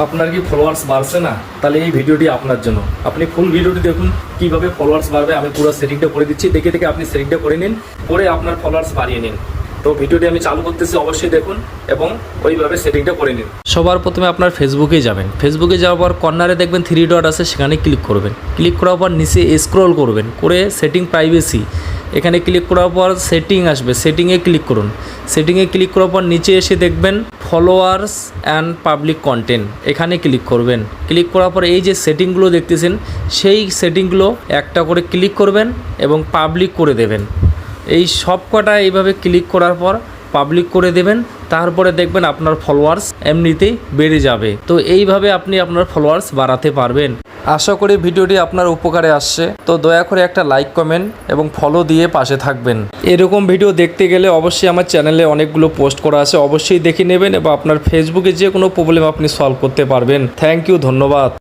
আপনার কি ফলোয়ার্স বাড়ছে না? তাহলে এই ভিডিওটি আপনার জন্য। আপনি ফুল ভিডিওটি দেখুন কিভাবে ফলোয়ার্স বাড়বে। আমি পুরো সেটিংটা করে দিচ্ছি, দেখে দেখে আপনি সেটিংটা করে নিন, করে আপনার ফলোয়ার্স বাড়িয়ে নিন। তো ভিডিওটি আমি চালু করতেছি, অবশ্যই দেখুন এবং ওইভাবে সেটিংটা করে নিন। সবার প্রথমে আপনার ফেসবুকে যাবেন। ফেসবুকে যাওয়ার পর কর্নারে দেখবেন 3 ডট আছে, সেখানে ক্লিক করবেন। ক্লিক করার পর নিচে স্ক্রল করবেন, করে সেটিং প্রাইভেসি এখানে ক্লিক করার পর সেটিং আসবে, সেটিংয়ে ক্লিক করুন। সেটিংয়ে ক্লিক করার পর নিচে এসে দেখবেন ফলোয়ার্স অ্যান্ড পাবলিক কন্টেন্ট, এখানে ক্লিক করবেন। ক্লিক করার পর এই যে সেটিংগুলো দেখতেছেন সেই সেটিংগুলো একটা করে ক্লিক করবেন এবং পাবলিক করে দেবেন। এই সব কটা এইভাবে ক্লিক করার পর পাবলিক করে দেবেন, তারপরে দেখবেন আপনার ফলোয়ার্স এমনিতেই বেড়ে যাবে। তো এইভাবে আপনি আপনার ফলোয়ার্স বাড়াতে পারবেন। আশা করি ভিডিওটি আপনার উপকারে আসছে। তো দয়া করে একটা লাইক, কমেন্ট এবং ফলো দিয়ে পাশে থাকবেন। এরকম ভিডিও দেখতে গেলে অবশ্যই আমার চ্যানেলে অনেকগুলো পোস্ট করা আছে, অবশ্যই দেখে নেবেন এবং আপনার ফেসবুকে যে কোনো প্রবলেম আপনি সলভ করতে পারবেন। থ্যাংক ইউ, ধন্যবাদ।